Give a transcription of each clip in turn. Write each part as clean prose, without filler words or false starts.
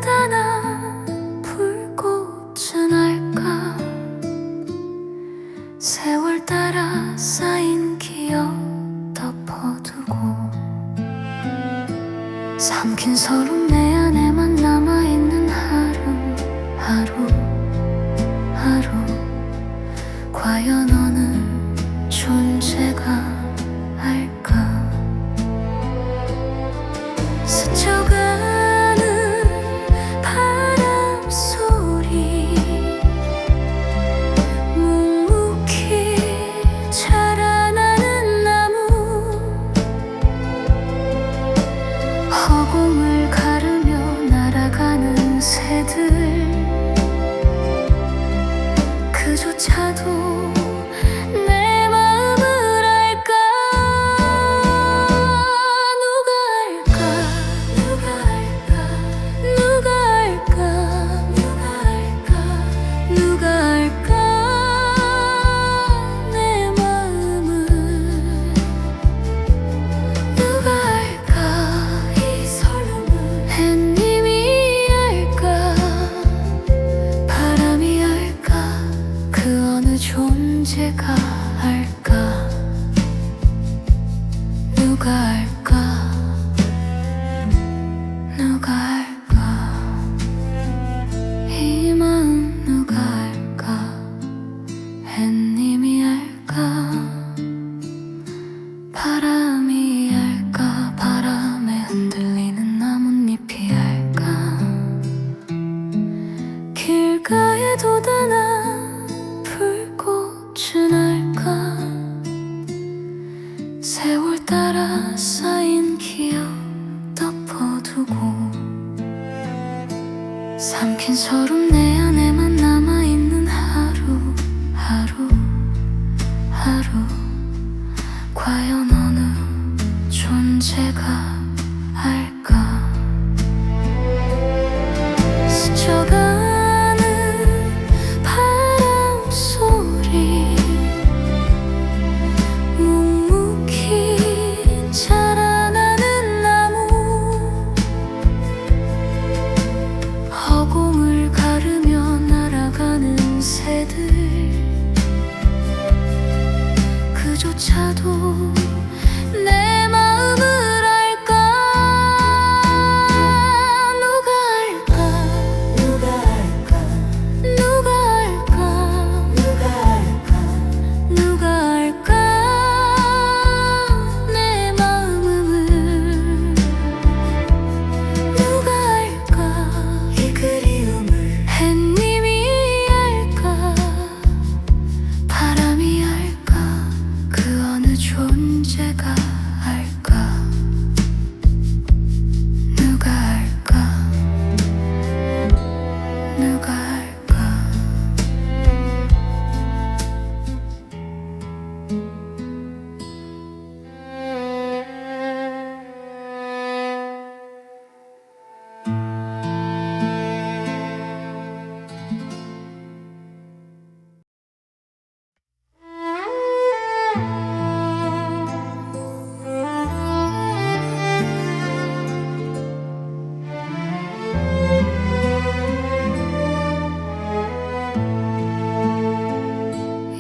돋아나 불꽃은 알까. 세월 따라 쌓인 기억 덮어두고 삼킨 서름 내 안에만 남아있는 하루 과연 어느 존재가 알까. 스쳐가는 바람 소리 묵묵히 자라나는 나무 허공을 가르며 날아가는 새들 그조차도 내 마음을 알까. 누가 알까. 내 마음을 누가 알까. 이 설렘을 햇님이 알까. 바람이 알까. 그 어느 존재가 알까. 누가 알까. 누가 알까. 이 마음 누가 알까. 햇님이 알까. 바람이 알까. 바람에 흔들리는 나뭇잎이 알까. 길가에 돋아나 불꽃은 알까. 세월 따라 쌓인 기억 덮어두고 삼킨 서름 내 안에만 남아있는 하루 과연 어느 존재가 알까. 스쳐가는 바람 소리 묵묵히 자라나는 나무 허공을 가르며 날아가는 새들 그조차도 내 마음을 알까. 누가 알까. 내 마음을 누가 알까. 이 그리움을 햇님이 알까. 바람이 알까. 그 어느 존재가 알까. 누가 알까. 누가 알까.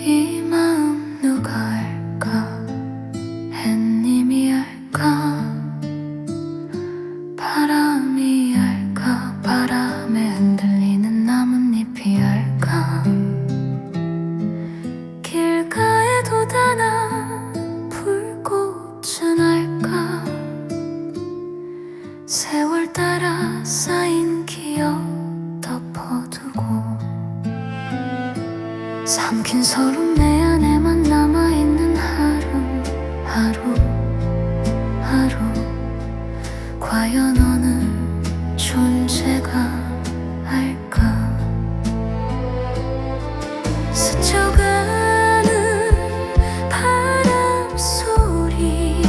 이 마음 누가 알까. 햇님이 알까. 바람이 알까. 바람에 흔들리는 나뭇잎이 알까. 길가에 돋아나 불꽃은 알까. 세월 따라 쌓인 기억 덮어두고 삼킨 서름 내 안에만 남아있는 하루 과연 어느 존재가 알까. 스쳐가는 바람 소리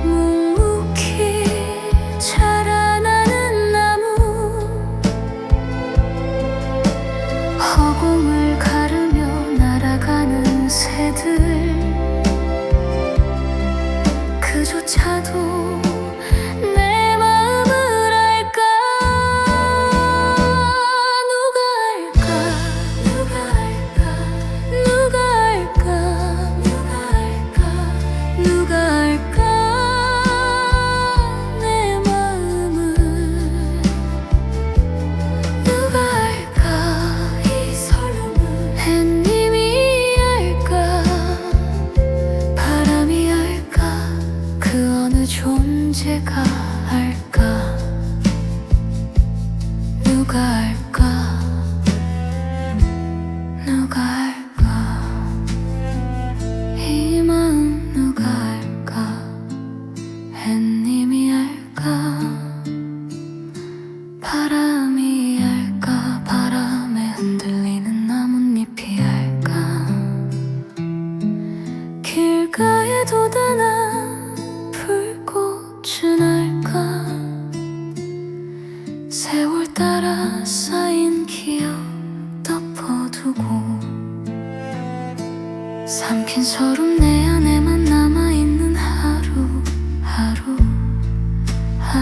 묵묵히 자라나는 나무 허공을 가르며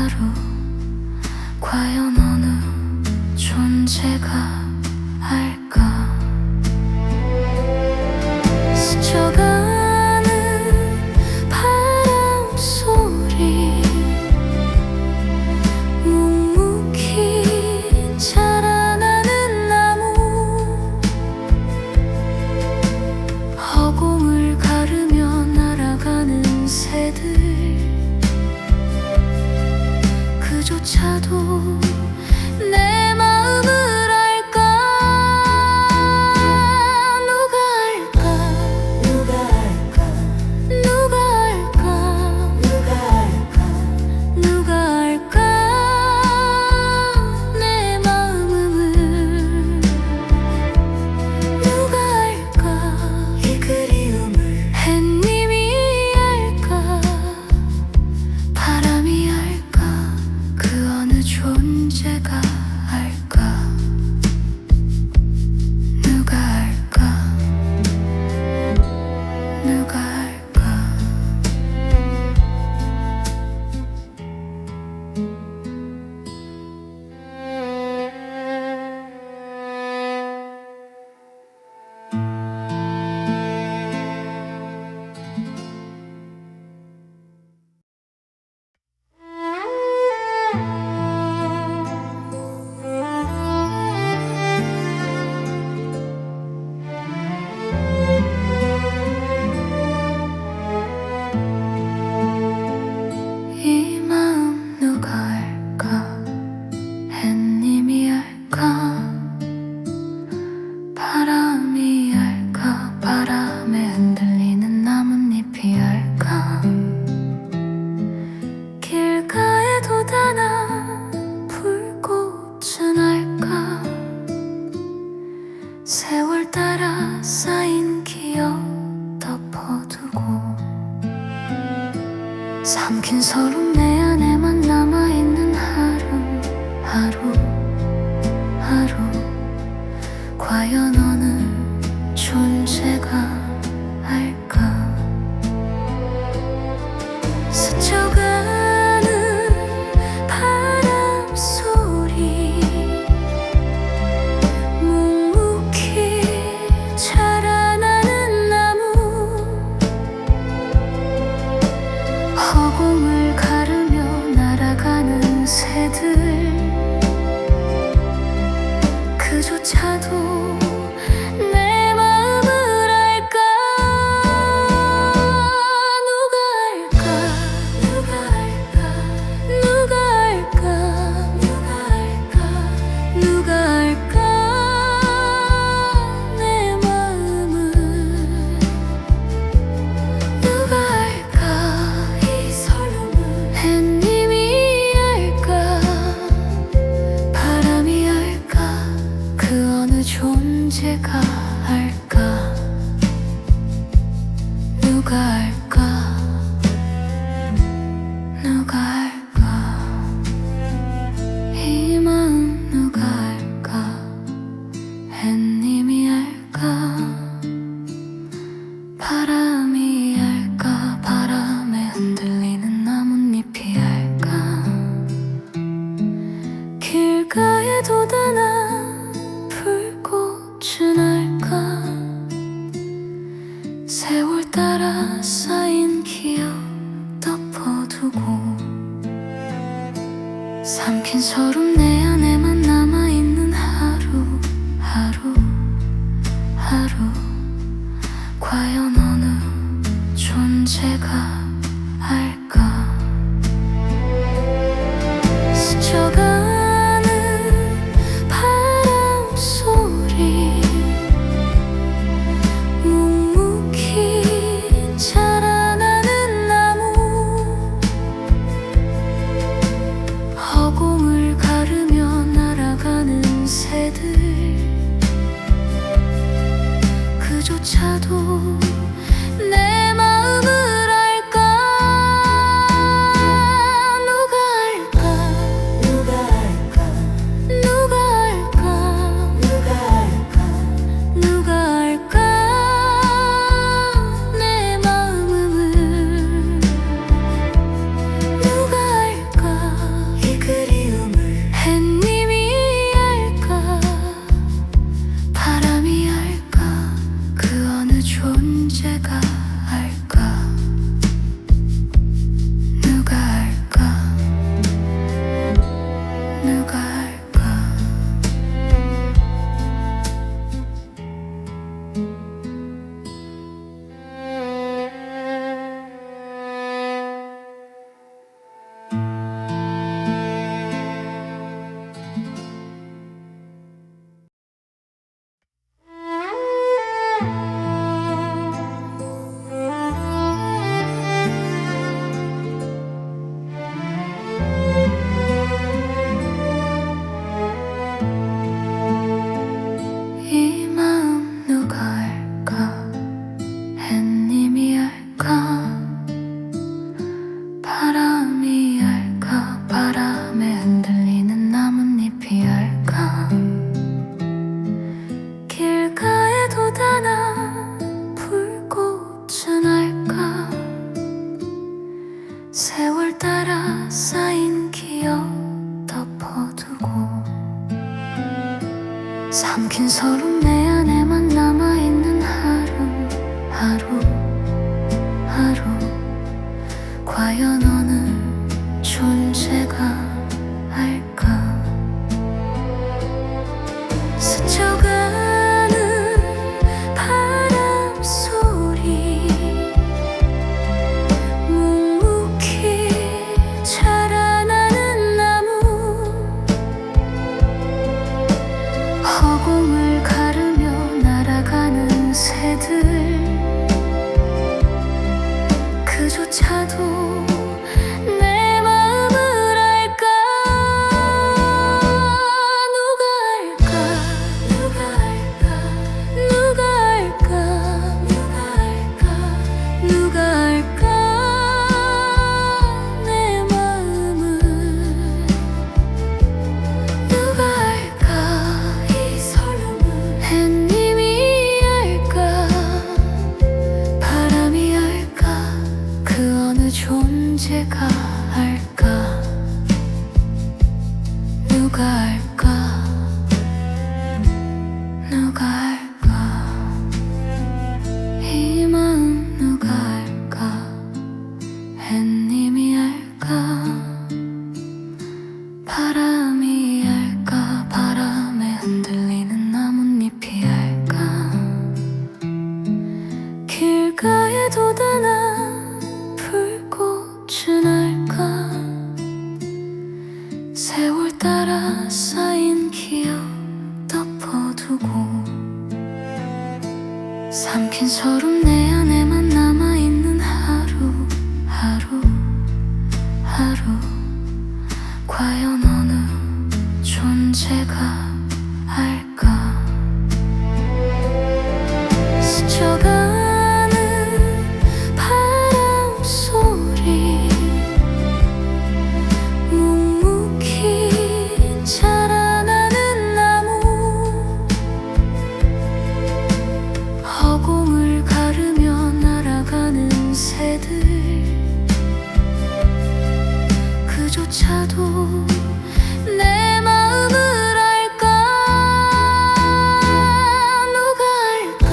하루 과연 어느 존재가 알까. 스쳐가는 바람 소리, 묵묵히 자라나는 나무, 허공을 가르며 날아가는 새들, 그조차도 내 마음을 알까. 누가 알까. 누가 알까. 누가 알까. 누가 알까. 누가 알까. 내 마음을 누가 알까. 이 그리움을 햇님이 알까. 바람이 알까. 그 어느 존재가 알까. 누가 알까. 누가 알까. 이 마음 누가 알까. 햇님이 알까. 바람이 알까. 바람에 흔들리는 나뭇잎이 알까. 길가에 돋아난 불꽃은 알까. 세월 따라 쌓인 기억 덮어두고 삼킨 서름 내 안에만 남아있는 하루 과연 어느 존재가 알까. 스쳐가는 바람 소리, 묵묵히 자라나는 나무, 허공을 가르며 날아가는 새들, 그조차도 내 마음을 알까. 누가 알까. 누가 알까. 누가 알까. 누가 알까. 누가 알까. 내 마음을 누가 알까. 이 설움을 햇님이 알까. 바람이 알까. 그 어느 존재가 알까. 누가 알까. 누가 알까. 이 마음 누가 알까. 햇님이 알까. 바람이 알까. 바람에 흔들리는 나뭇잎이 알까. 길가에 돋아난 불꽃은 알까. 세월 따라 쌓인 기억 덮어두고 삼킨 서름 내 안에만 남아있는 하루 과연 어느 존재가 알까. 스쳐가는 바람 소리, 묵묵히 자라나는 나무, 허공을 가르며 날아가는 새들, 그조차도 내 마음을 알까. 누가 알까. 누가 알까. 누가 알까. 누가 알까. 누가 알까. 내 마음을 누가 알까. 바람에 흔들리는 나뭇잎이 알까? 길가에도 다나 불꽃은 알까? 세월 따라 쌓인 기억 덮어두고 삼킨 서름 내 안에만 남아있는 하루 과연 어느 존재가 알까? 스쳐가는 바람 소리 묵묵히 자라나는 나무 허공을 가르며 날아가는 새들 그조차도 내 마음을 알까? 누가 알까? 누가 알까? 누가 알까? 내 마음을 누가 알까? 이 설렘을 햇님이 알까? 바람이 알까? 그 어느 존재가 알까? 누가 알까? 누가 알까? 이 마음 누가 알까? 햇님이 알까? 바람이 알까? 바람에 흔들리는 나뭇잎이 알까? 길가에도 다나 불꽃은 알까? 세월 따라 쌓인 기억 덮어두고 삼킨 서름 내 안에만 남아있는 하루 과연 어느 존재가 알까? 스쳐가는 바람 소리 묵묵히 자라나는 나무 허공을 가르며 날아가는 새들 그조차도 내 마음을 알까? 누가 알까?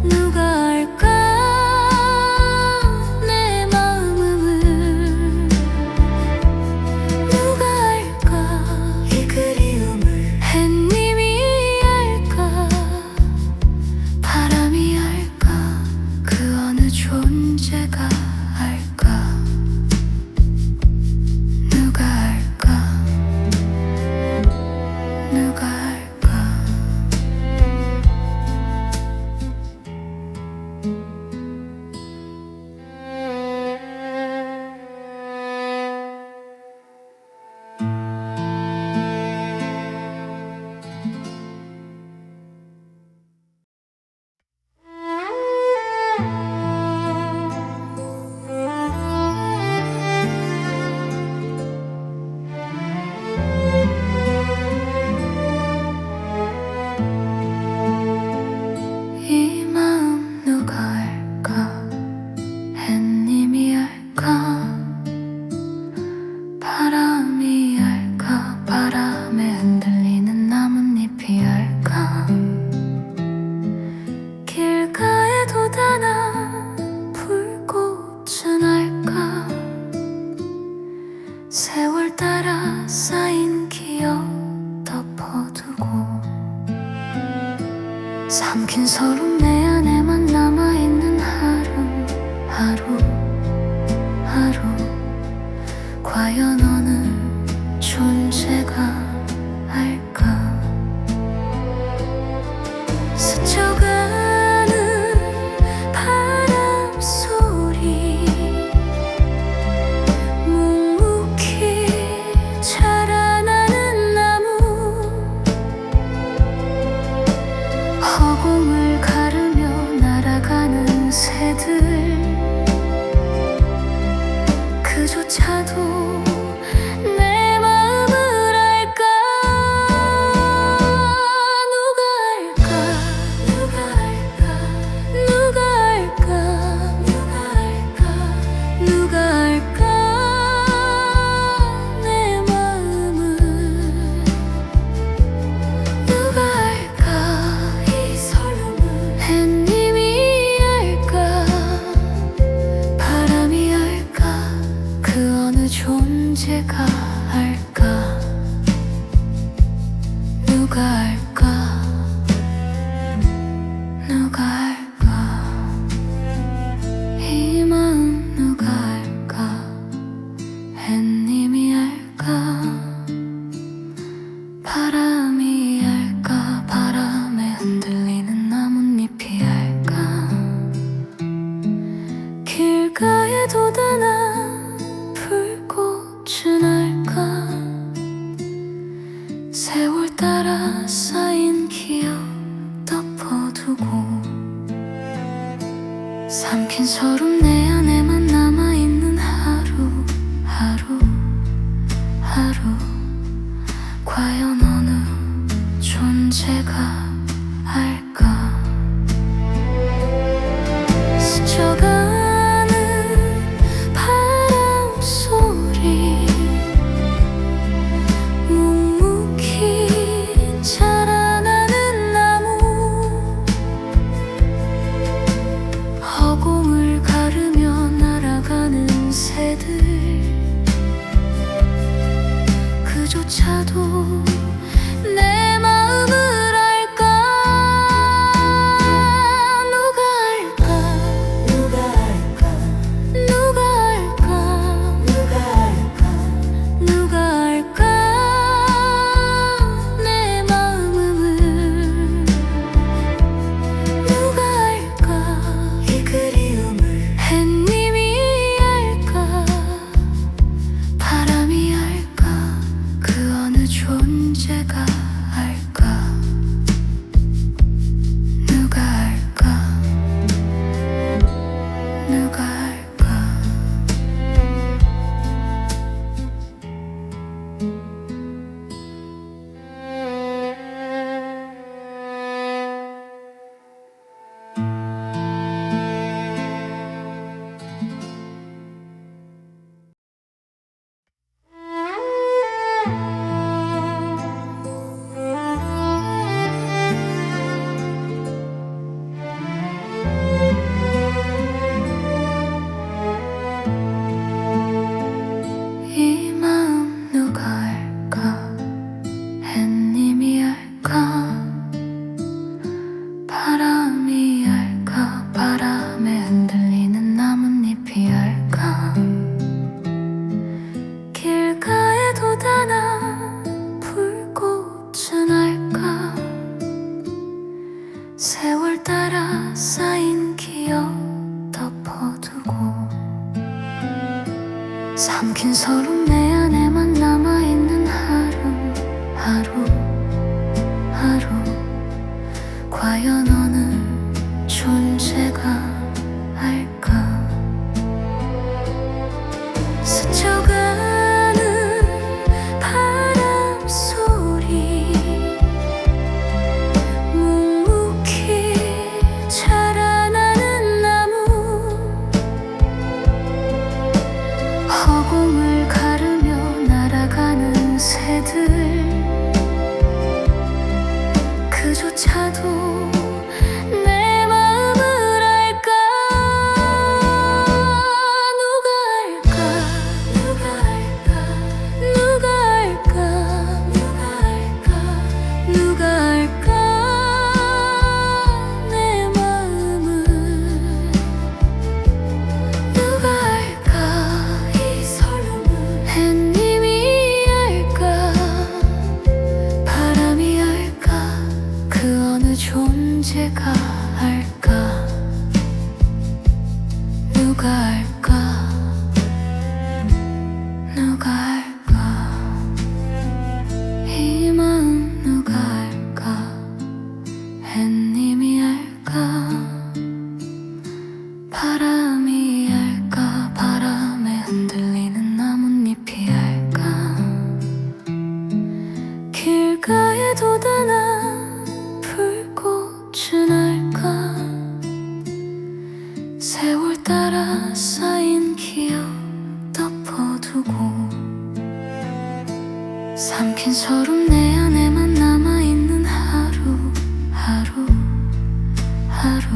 누가 알까? 내 마음을 누가 알까? 이 그리움을 햇님이 알까? 바람이 알까? 그 어느 존재가 알까? 누가 알까? 누가 알까? 그조차도 내 마음을 알까? 누가 알까? 누가 알까? 누가 알까? 누가 알까? 누가 알까? 내 마음을 누가 알까? 이 설렘을 햇님이 알까? 바람이 알까? 그 어느 존재가 알까? 누가 알까? 누가 알까? 이 마음 누가 알까? 햇님이 알까? 바람이 알까? 바람에 흔들리는 나뭇잎이 알까? 길가에 돋아난 불꽃은 알까? 세월 따라 쌓인 기억 덮어두고 삼킨 서름 내 안에만 남아있는 하루 하루 하루 과연 어느 존재가 알까? 스쳐가는 바람 소리 묵묵히 자라나는 나무 허공을 가르며 날아가는 새들 그조차도 내 마음을 알까? 누가 알까? 누가 알까? 누가 알까? 누가 알까? 누가 알까? 내 마음을 누가 알까? 이 그리움을 햇님이 알까? 바람이 알까? 그 어느 존재가 알까? 누가 알까? 누가 알까? 이 마음 누가 알까? 햇님이 알까? 바람이 알까? 바람에 흔들리는 나뭇잎이 알까? 길가에 돋아난 불꽃은 알까? 세월 따라 쌓인 기억 덮어두고 삼킨 서름 내 안에만 남아있는 하루 하루 하루 과연 어느 존재가 알까? 스쳐가는 바람 소리 묵묵히 자라나는 나무 허공을 가르며 날아가는 새들 그조차도 내 마음을 알까? 누가 알까? 누가 알까? 누가 알까? 누가 알까? 누가 알까? 내 마음을 누가 알까? 이 설렘을 햇님이 알까? 바람이 알까? 그 어느 존재가 알까? 누가 알까? 누가 알까? 이 마음 누가 알까? 햇님이 알까? 바람이 알까? 바람에 흔들리는 쌓인 기억 덮어두고 삼킨 서름 내 안에만 남아있는 하루 하루 하루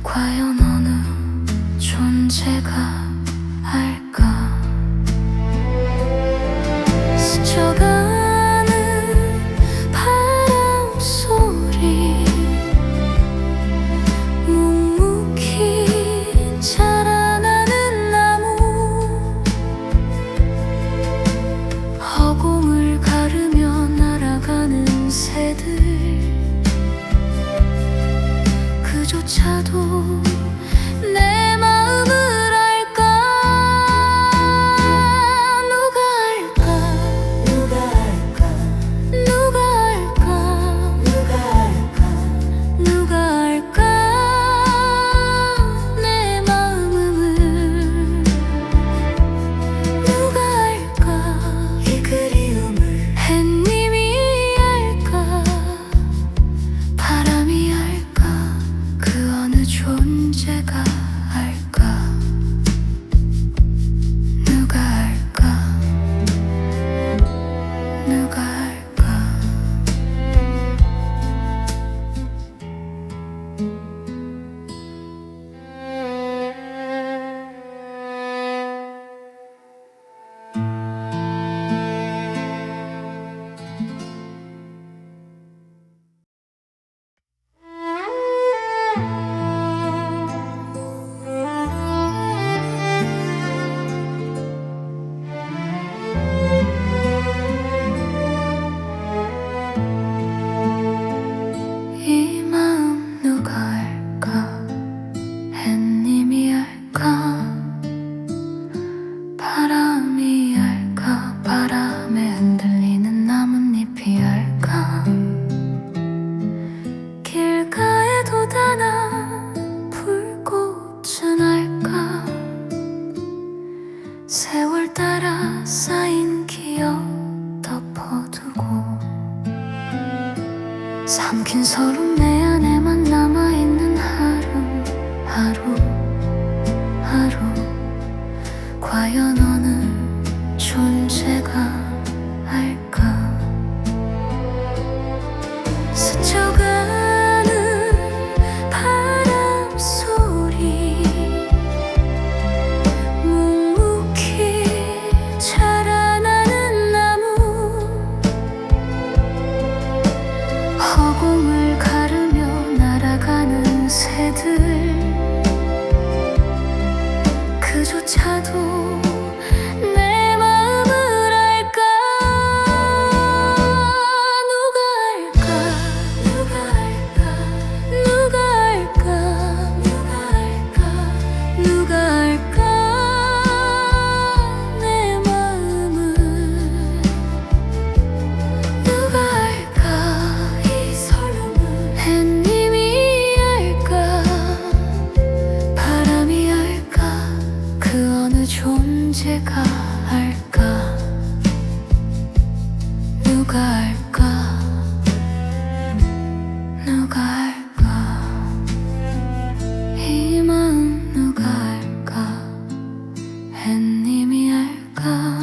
과연 어느 존재가 알까 스쳐가는 바람 소리 묵묵히 자라나는 나무 허공을 가르며 날아가는 새들 그조차도 내 마음을 알까 누가 알까 누가 알까 누가 알까 누가 알까 누가 알까 내 마음을 누가 알까 이 그리움을 햇님이 알까 바람이 알까 그 어느 존재가 알까 누가 알까 누가 알까 이 마음 누가 알까 햇님이 알까 바람이 알까 바람에 흔들리는 나뭇잎이 알까 길가에 돋아난 불꽃은 알까 세월 따라 쌓인 기억 덮어두고 삼킨 서름 내 안에만 남아있는 하루 하루 하루 과연 어느 존재가 알까 스쳐가는 바람 소리 묵묵히 자라나는 나무 허공을 가르며 날아가는 새들 그조차도 내 마음을 알까 누가 알까 누가 알까 누가 알까 누가 알까 누가 알까 내 마음을 누가 알까 이 설렘을 햇님이 알까 바람이 알까 그 어느 존재가 알까 누가 알까 누가 알까 이 마음 누가 알까 햇님이 알까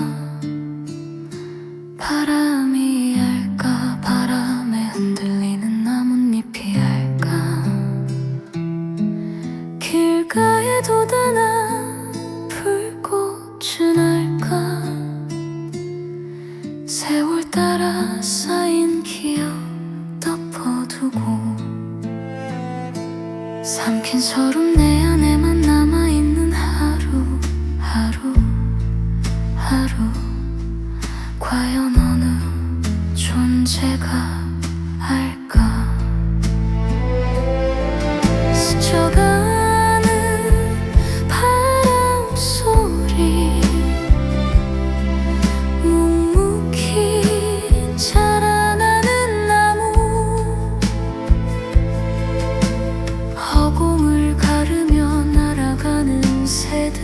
바람이 알까 바람에 흔들리는 나뭇잎이 알까 길가에 돋아난 불꽃은 알까 세월 따라 쌓인 기억 덮어두고 삼킨 서름 내 안에만 남아있는 하루 하루 하루 과연 어느 존재가 알까 스쳐가는 바람 소리 묵묵히 자라나는 나무 허공을 가르며 날아가는 새들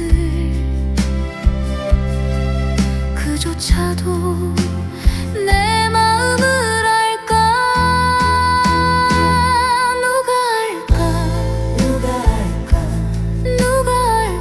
그조차도 내 마음을 알까 누가 알까 누가 알까 누가 알까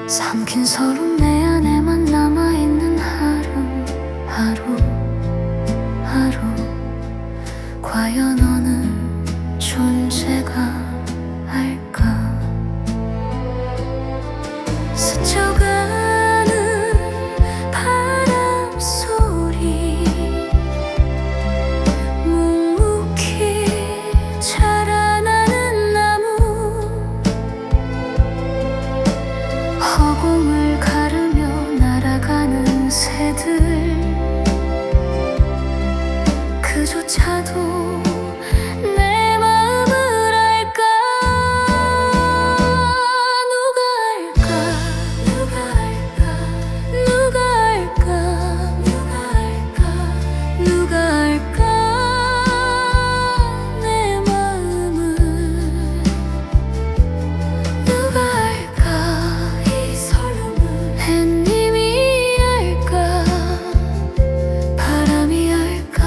삼킨 서름 내 안에만 남아있는 하루 과연 어느 존재가 알까. 스쳐가는 바람 소리, 묵묵히 자라나는 나무, 허공을 가르며 날아가는 새들, 그조차도 내 마음을 알까. 누가 알까, 누가 알까, 누가 알까 내 마음을. 누가 알까 이 설움을. 햇님이 알까, 바람이 알까,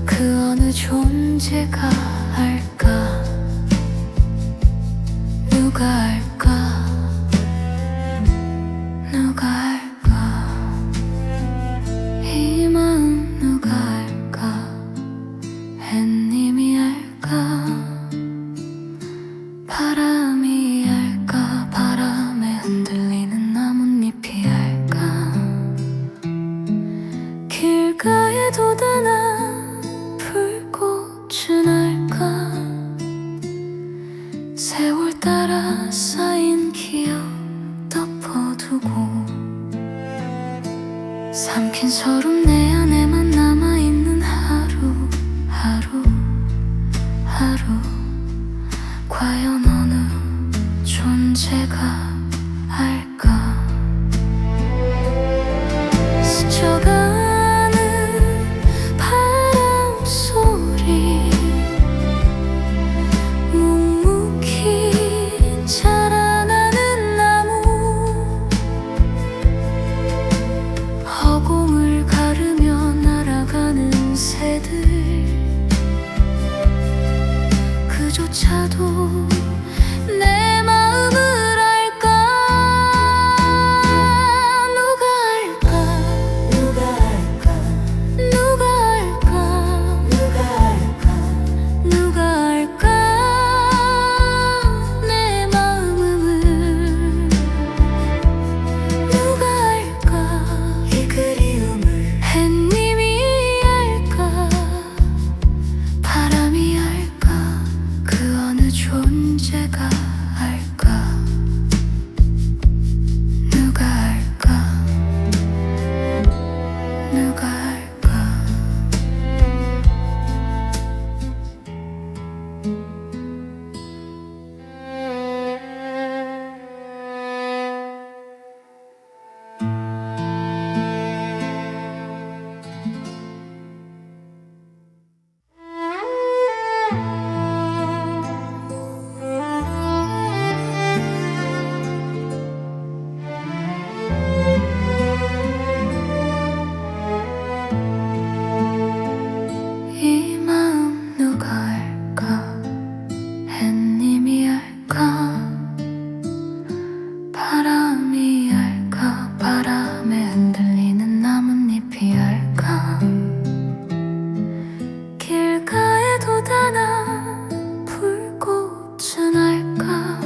그 어느 존재가 알까. 누가 알까, 누가 알까 이 마음. 누가 알까, 햇님이 알까, 바람이 알까, 바람에 흔들리는 나뭇잎이 알까. 길가에 돋아난 불꽃은 알까, 세월 따라 쌓인 기억 덮어두고, 삼킨 서름 내 안에만 남아있는 하루 과연 어느 존재가 알까. 스쳐가는 바람 소리, 묵묵히 자라나는 나무, 허공을 가르며 날아가는 새들, 그조차도 내 마음을 알까. 누가 알까, 누가 알까, 누가 알까 내 마음을. 누가 알까 이 그리움을. 햇님이 알까, 바람이 알까, 그 어느 존재가 알까. 누가 알까, 누가 알까. 이 마음 누가 알까, 햇님이 알까, 바람이 알까, 바람에 흔들리는 나뭇잎이 알까. 길가에 돋아난 불꽃은 알까,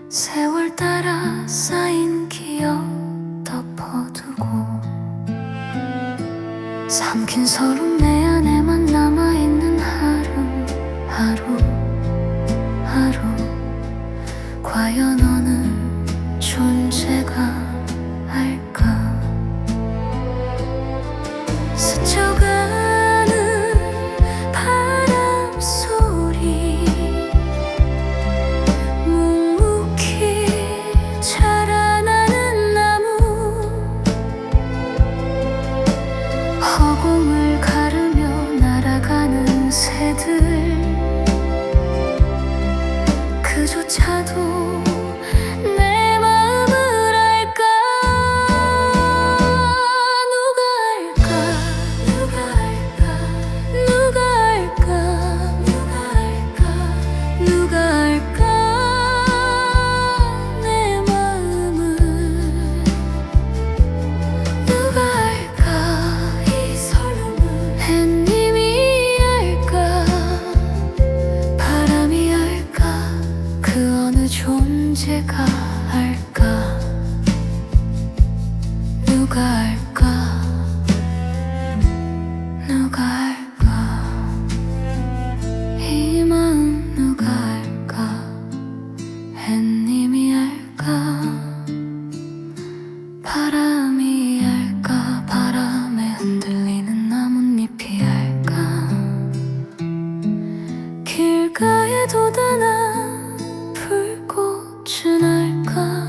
세월 따라 쌓인 기억 덮어두고, 삼킨 서름 내 안에만 남아있는 하루 과연 어느 존재가 알까. 스쳐가는 바람 소리, 묵묵히 자라나는 나무, 허공을 가르며 날아가는 새들, 그조차도 내 마음을 알까. 누가 알까, 누가 알까, 누가 알까 내 마음을. 존재가 알까? 누가 알까? 누가 알까? 이 마음 누가 알까? 햇님이 알까? 바람이 알까? 바람에 흔들리는 나뭇잎이 알까? 길가에 돋아나 불꽃은 알까?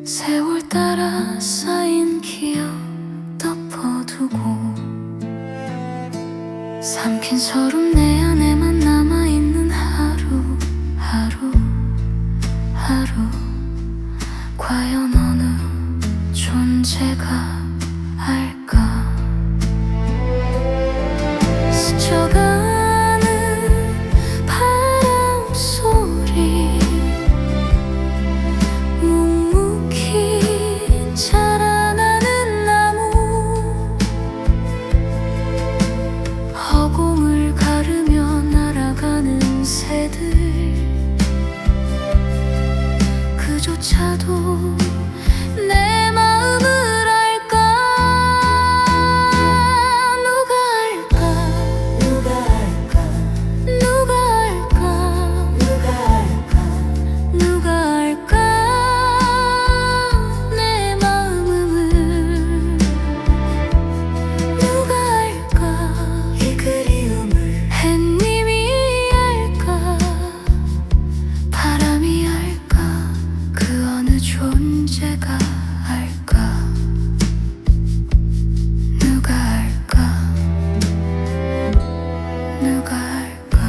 세월 따라 쌓인 기억 덮어두고 삼킨 서름 내 안에만 남아있는 하루 하루 하루 과연 어느 존재가 알까? 스쳐가는 바람 소리 묵묵히 자라나는 나무 허공을 가르며 날아가는 새들 그조차도 내 마음을 알까? 누가 알까? 누가 알까? 누가 알까? 누가 알까? 누가 알까? 내 마음을 누가 알까? 이 그리움을 햇님이 알까? 바람이 알까? 그 어느 존재가 알까? 누가 알까? 누가 알까?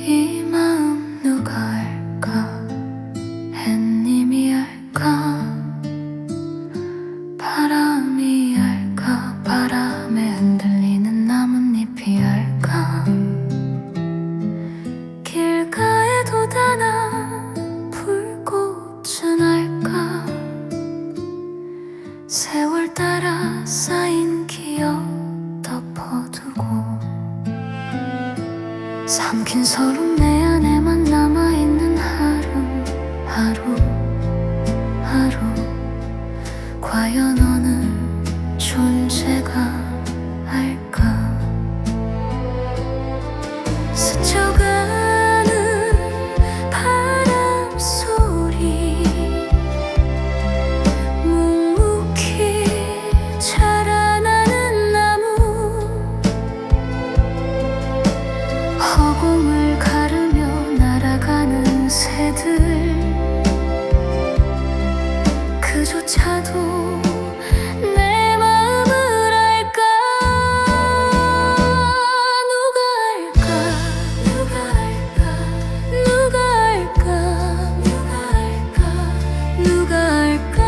이 마음 누가 알까? 햇님이 알까? 바람이 알까? 바람에 흔들리는 나뭇잎이 알까? 길가에 돋아나 불꽃은 알까? 세월 따라 쌓인 기억 덮어두고 삼킨 서름 내 안에만 남아있는 하루 하루 하루 과연 어느 존재가 알까? 스쳐가는 바람 소리 묵묵히 자라나는 나무 허공을 가르며 날아가는 새들 그조차도 내 마음을 알까? 누가 알까? 누가 알까? 누가 알까? 누가 알까? 누가 알까?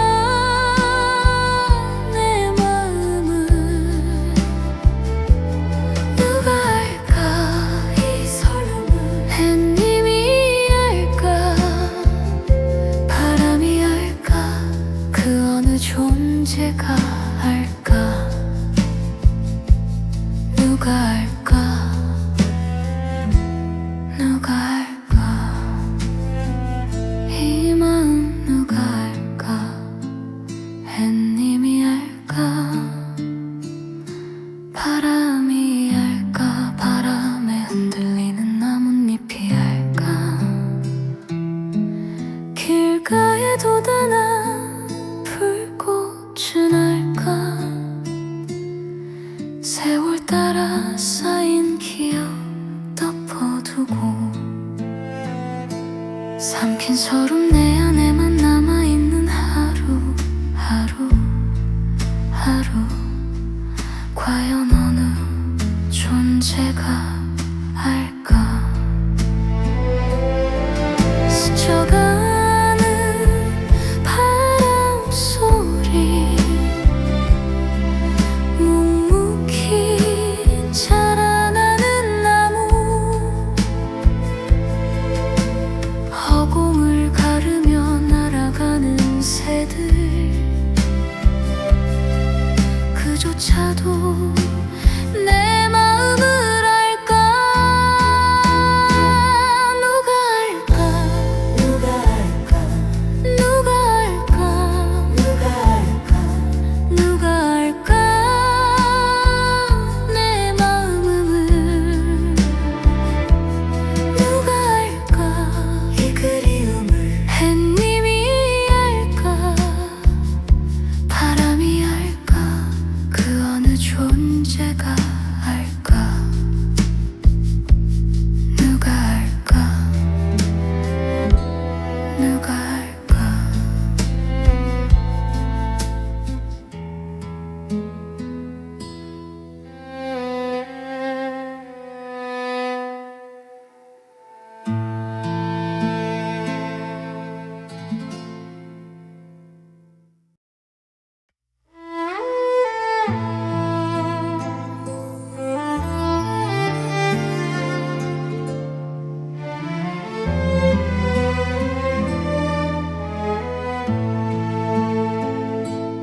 내 마음을 누가 알까? 이 설렘을 햇님이 알까? 바람이 알까? 그 어느 존재가 알까? 누가 알까? 누가 알까? 이 마음 누가 알까? 햇님이 알까? 바람이 알까? 바람에 흔들리는 나뭇잎이 알까? 길가에 돋아나 불꽃은 알까? 세월 따라 쌓인 기억 덮어두고 삼킨 서름 내 안에만 남아있는 하루 하루 하루 과연 어느 존재가 알까? 그조차도 내 마음을 알까? 누가 알까? 누가 알까? 누가 알까? 누가 알까? 내 마음을 누가 알까? 이 그리움을 햇님이 알까? 바람이 알까? 그 어느 존재가 알까? 누가 알까? 누가 알까?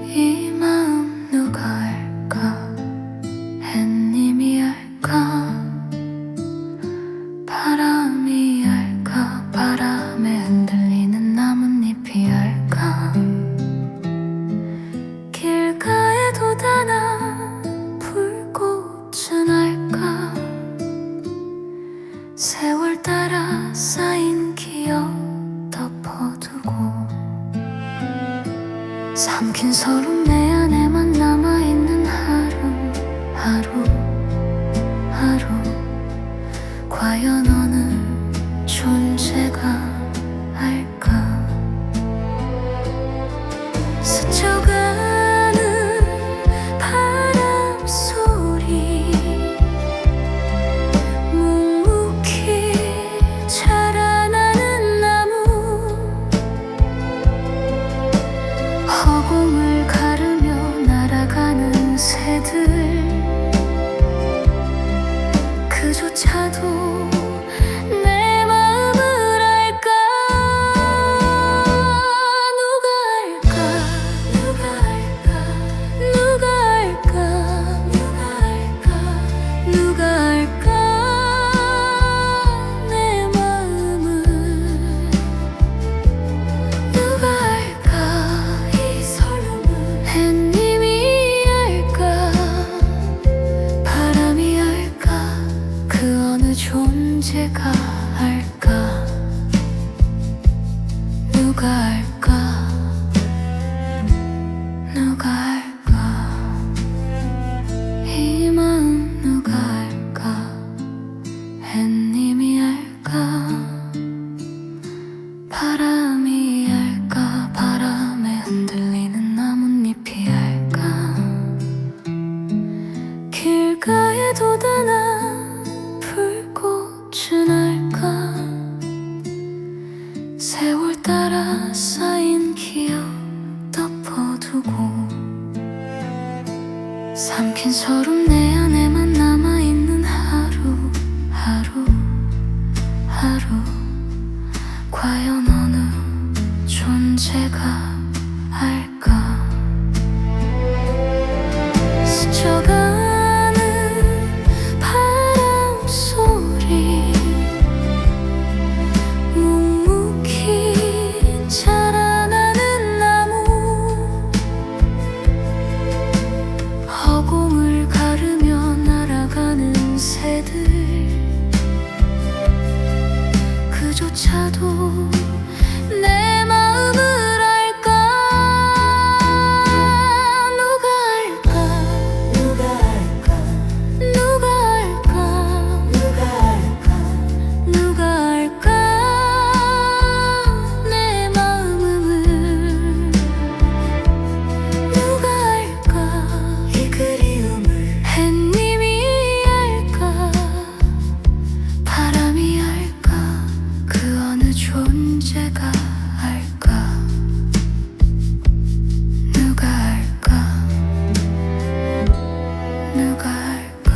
이 마음 누가 알까? 햇님이 알까? 바람이 알까? 바람에 흔들리는 나뭇잎이 알까? 길가에 돋아난 불꽃은 알까? 세월 따라 쌓인 기억 덮어두고 삼킨 서름 내 안에만 남아있는 하루 과연 어느 존재가 알까? 스쳐가는 바람 소리 묵묵히 자라나는 나무 허공을 가르며 날아가는 새들 그조차도 내 마음을 알까? 누가 알까? 누가 알까? 누가 알까? 누가 알까? 내 마음을 누가 알까? 이 설렘을 햇님이 알까? 바람이 알까? 그 어느 존재가 알까? 누가 알까? 누가 알까? 이 마음 누가 알까? 햇님이 알까? 바람이 알까? 바람에 흔들리는 나뭇잎이 알까? 길가에 돋아난 불꽃은 알까? 세월 따라 쌓인 기억 덮어두고 삼킨 서름 내 안에만 남아있는 하루 과연 어느 존재가 알까? 스쳐가는 바람 소리 묵묵히 자라나는 나무 허공을 가르며 날아가는 새들 그조차도 내 마음을 알까? 누가 알까? 누가 알까? 누가 알까? 누가 알까? 내 마음을 누가 알까? 이 그리움을 햇님이 알까? 바람이 알까? 그 어느 존재가 알까? 누가 알까? 누가 알까?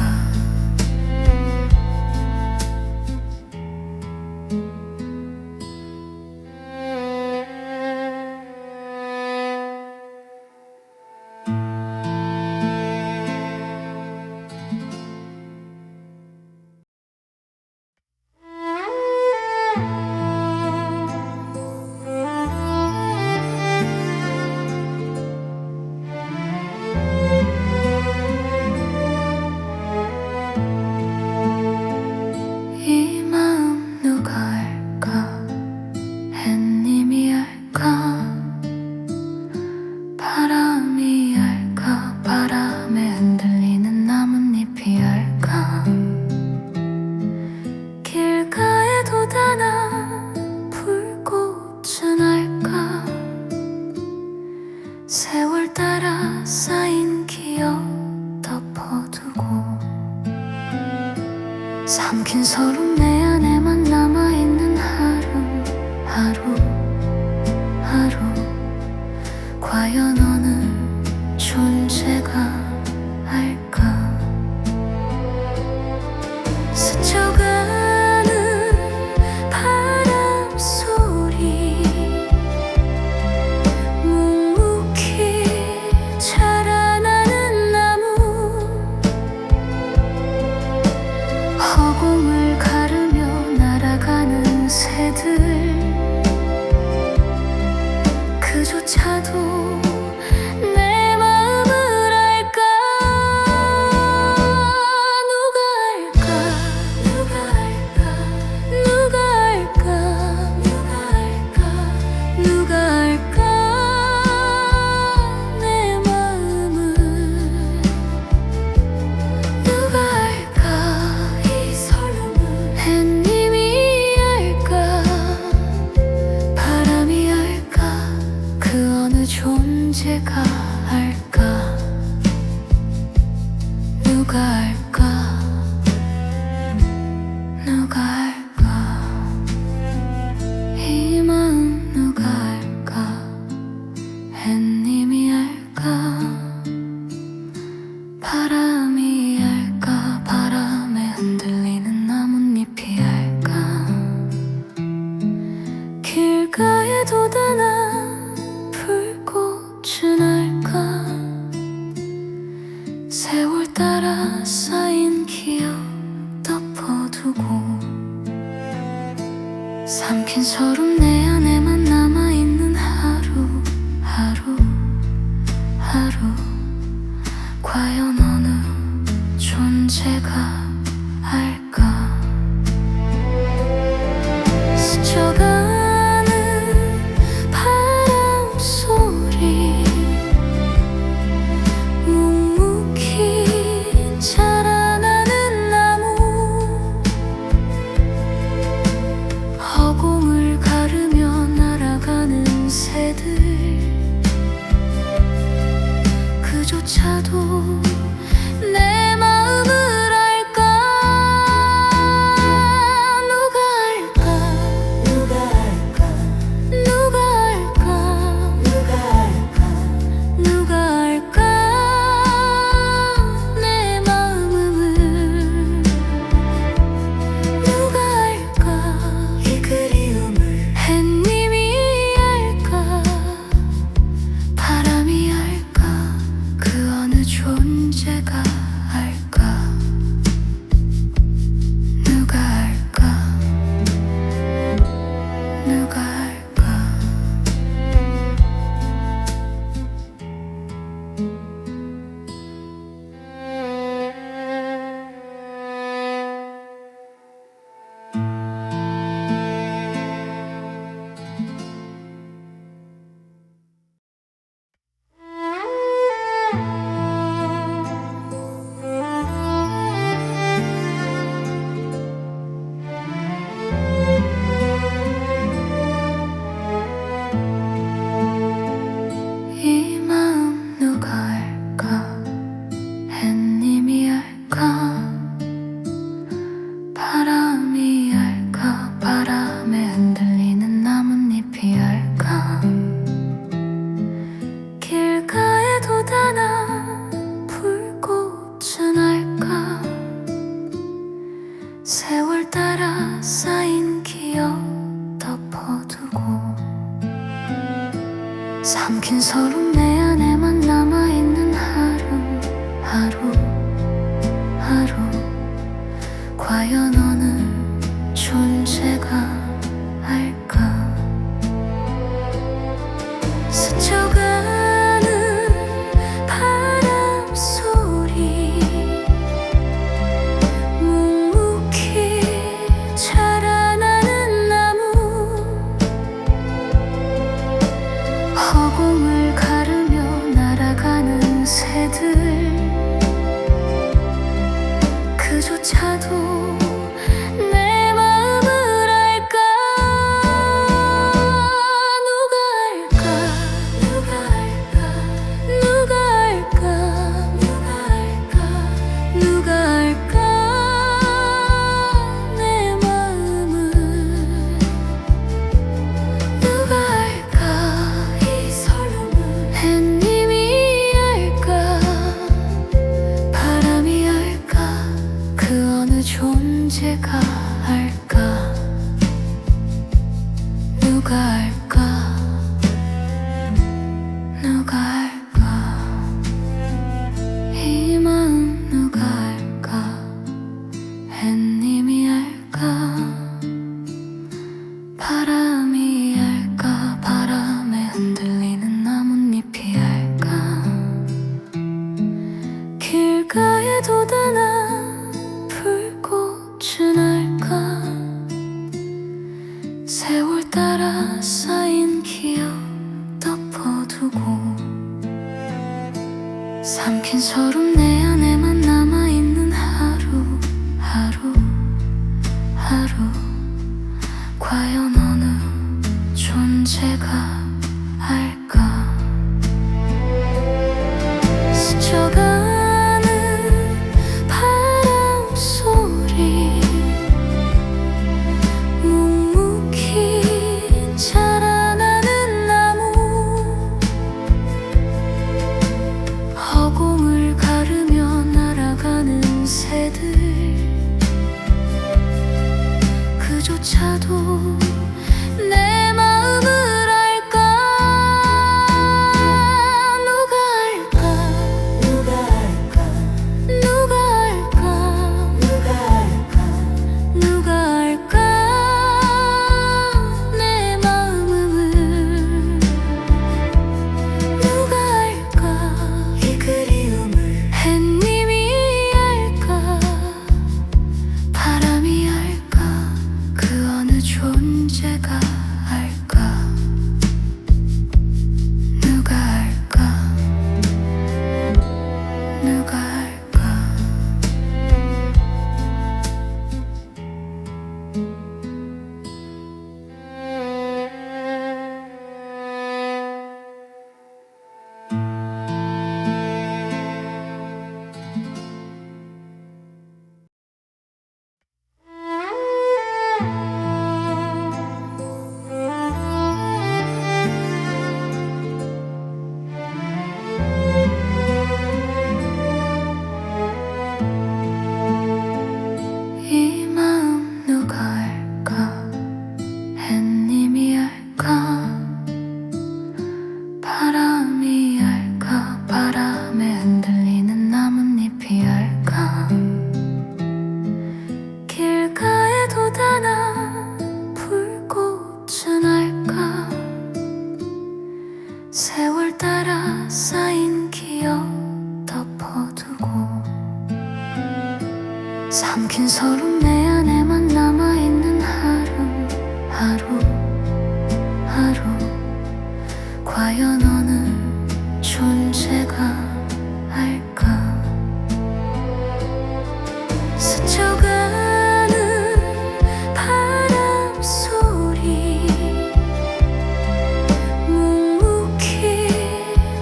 새들 그조차도 내 마음을 알까. 누가 알까. 누가 알까. 누가 알까. 누가 알까. 누가 알까. 내 마음을 누가 알까. 이 설렘을 햇님이 알까. 바람이 알까. 그 어느 존재가 알까. 누가 알까. 누가 알까. 이 마음 누가 알까. 햇님이 알까. 바람이 알까. 바람에 흔들리는 나뭇잎이 알까. 길가에 돋아난 불꽃은 알까. 세월 따라 쌓인 기억 덮어두고 삼킨 서름 내 안에만 남아있는 하루 하루 하루. 과연 어느 존재가 알까. 스쳐가는 바람 소리 묵묵히 자라나는 나무 허공을 가르며 날아가는 새들 그조차도 내 마음을 알까. 누가 알까. 누가 알까. 누가 알까. 누가 알까. 누가 알까. 내 마음을 누가 알까. 이 그리움을 햇님이 알까. 바람이 알까. 그 어느 존재가 알까. 누가 알까. 누가 알까. 이 마음 누가 알까. 햇님이 알까. 바람이 알까. 바람에 흔들리는 나뭇잎이 알까. 길가에 돋아난 불꽃은 알까. 세월 따라 쌓인 기억 덮어두고 삼킨 서름 내 안에만 남아있는 하루 하루 하루. 과연 어느 존재가 알까. 스쳐가는 바람 소리 묵묵히 자라나는 나무 허공을 가르며 바람이 알까 바람에 흔들리는 나뭇잎이 알까 길가에 돋아나 불꽃은 알까 세월 따라 쌓인 기억 덮어두고 삼킨 서름 내 안에만 남아있는 하루 하루 하루 과연 어느 존재가 알까 스쳐가는 바람 소리 묵묵히 자라나는 나무 허공을 가르며 날아가는 새들 그조차도 내 마음을 알까 누가 알까 누가 알까 누가 알까 누가 알까 누가 알까 내 마음을 누가 알까 이 그리움을 햇님이 알까 바람이 알까 그 어느 존재가 알까 누가 알까 누가 알까 이 마음 누가 알까 햇님이 알까 바람이 알까 바람에 흔들리는 나뭇잎이 알까 길가에 돋아나 불꽃은 알까 세월 따라 쌓인 기억 덮어두고 삼킨 서름 내 안에만 남아있는 하루 하루 하루 과연 어느 존재가 알까 스쳐가는 바람 소리 묵묵히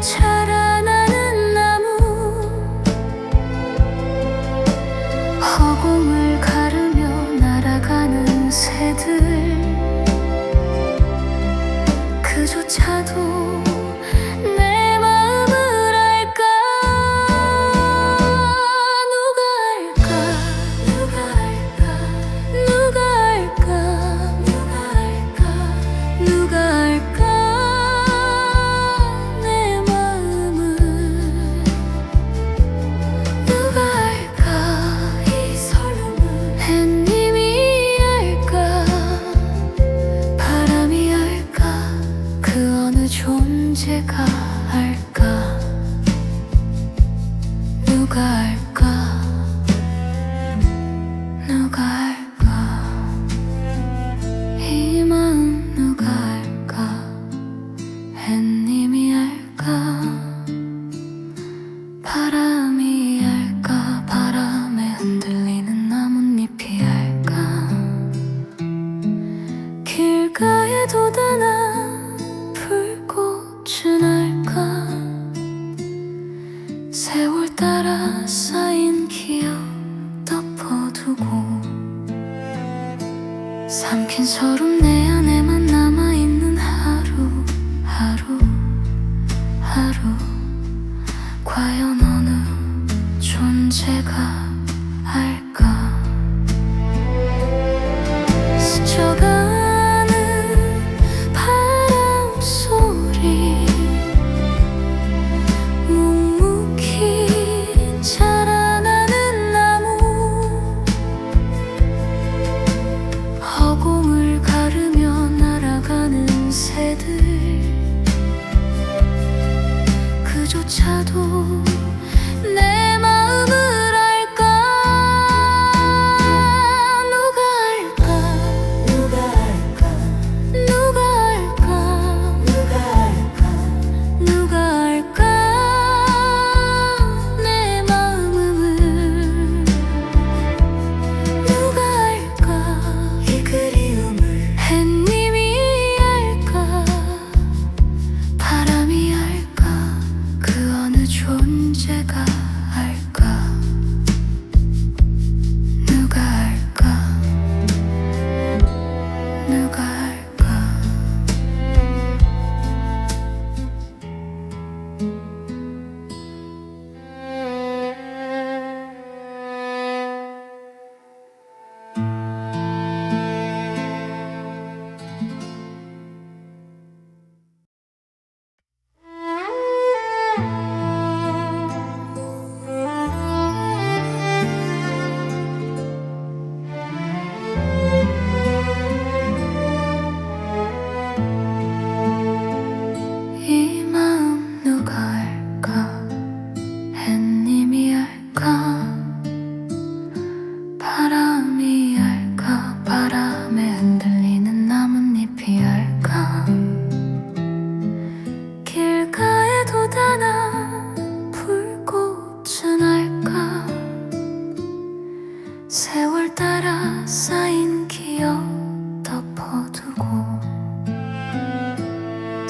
자라나는 나무 허공을 가르며 날아가는 새들 그조차도 내 마음을 알까 누가 알까 누가 알까 누가 알까 누가 알까 누가 알까 내 마음을 누가 알까 이 설렘을 햇님이 알까 바람이 알까 그 어느 존재가 알까 누가 알까 누가 알까 이 마음 누가 알까 햇님이 알까 바람이 알까 바람에 흔들리는 나뭇잎이 알까 길가에 돋아나 불꽃은 알까 세월 따라 쌓인 기억 덮어두고 삼킨 서름 내 안에만 남아있는 하루 하루 하루 과연 어느 존재가 알까 스쳐가는 바람 소리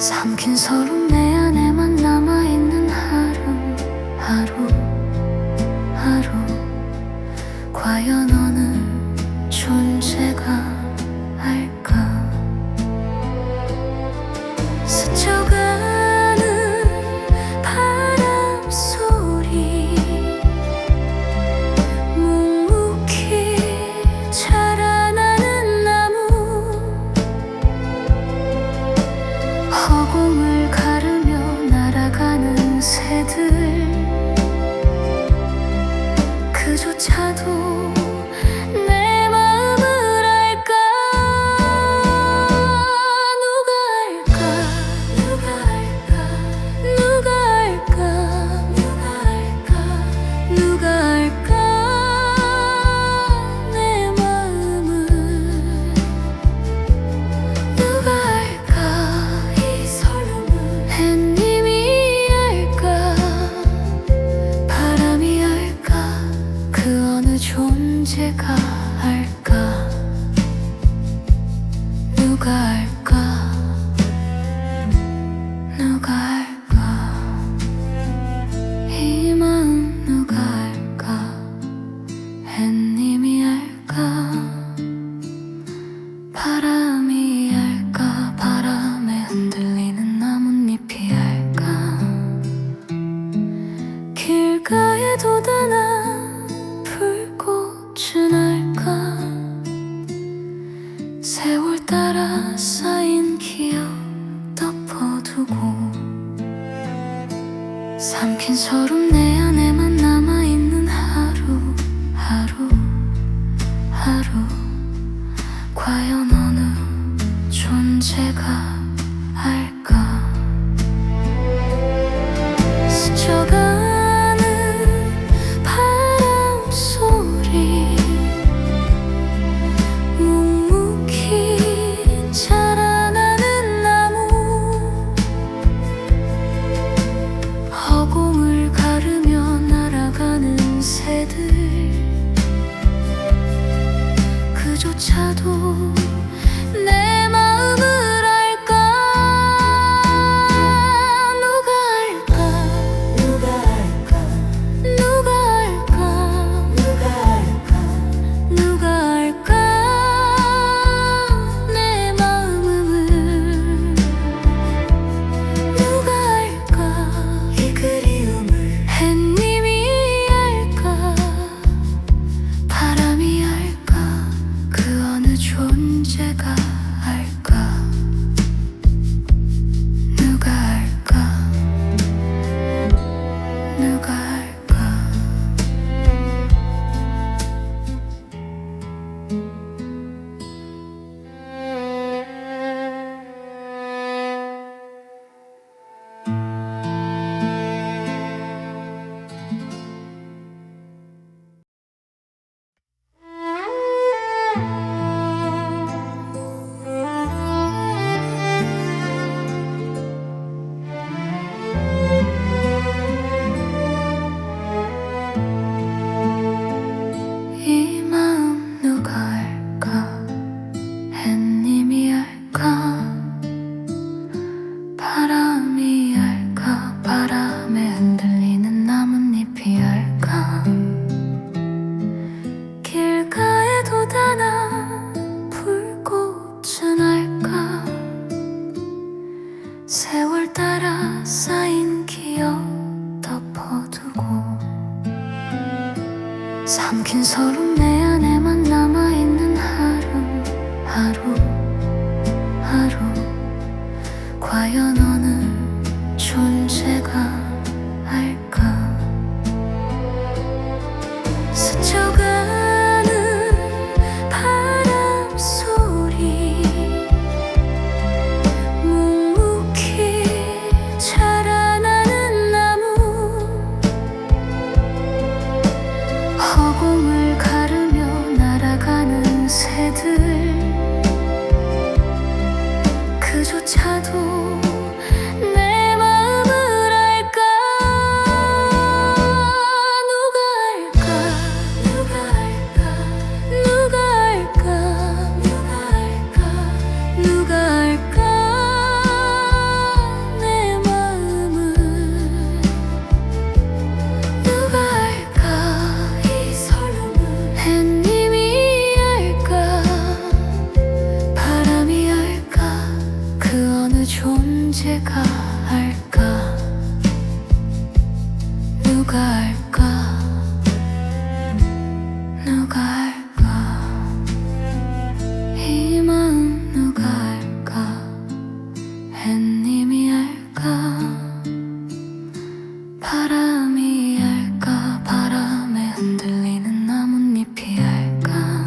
삼킨 서름 내 안에만 남아있는 하루 과연 어느 존재가 알까. 스쳐가는 바람 소리, 묵묵히 자라나는 나무, 허공을 가르며 날아가는 새들, 그조차도 내 마음을 알까. 누가 알까, 누가 알까, 누가 알까 내 마음을. 누가 알까 이 설렘을. 햇님이 알까, 바람이 알까, 그 어느 존재가 알까. 누가 알까, 누가 알까 이 마음. 누가 알까, 햇님이 알까, 바람이 알까, 바람에 흔들리는 나뭇잎이 알까. 길가에 돋아난 불꽃은 알까, 세월 따라 쌓인 기억 덮어두고. 삼킨 서름 내 안에만 남아있는 하루 과연 어느 존재가 알까. 스쳐가는 바람 소리, 묵묵히 자라나는 나무, 허공을 가르며 날아가는 새들, 그조차도 내 마음을 알까. 누가 알까, 누가 알까, 누가 알까 내 마음을. 누가 알까 이 그리움을. 햇님이 알까, 바람이 알까, 그 어느 존재가 알까. 누가 알까, 누가 알까. 이 마음 누가 알까, 햇님이 알까, 바람이 알까, 바람에 흔들리는 나뭇잎이 알까. 길가에 돋아난 불꽃은 알까, 세월 따라 쌓인 기억 덮어두고. 삼킨 서름 내 안에만 남아있는 하루 과연 어느 존재가 알까. 스쳐가는 바람 소리, 묵묵히 자라나는 나무, 허공을 가르며 날아가는 새들, 그조차도 내 마음을 알까. 누가 알까, 누가 알까, 누가 알까 존재가 알까? 누가 알까? 누가 알까? 이 마음 누가 알까? 햇님이 알까? 바람이 알까? 바람에 흔들리는 나뭇잎이 알까?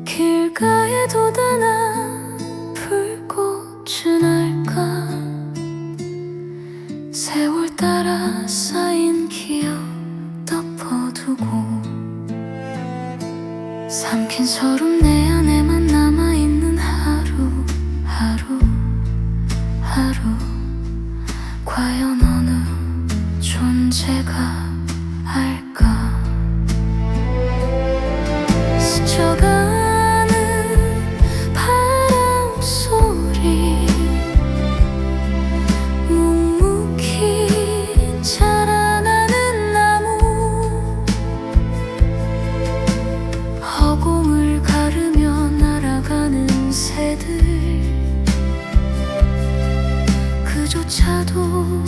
길가에 돋아난 불꽃은 알까? 세월 따라 쌓인 기억 덮어두고 삼킨 서름 내 안에만 남아있는 하루 하루 하루 과연 어느 존재가 알까? 스쳐가는 바람 소리 묵묵히 자라나는 나무 허공을 가르며 날아가는 새들 그조차도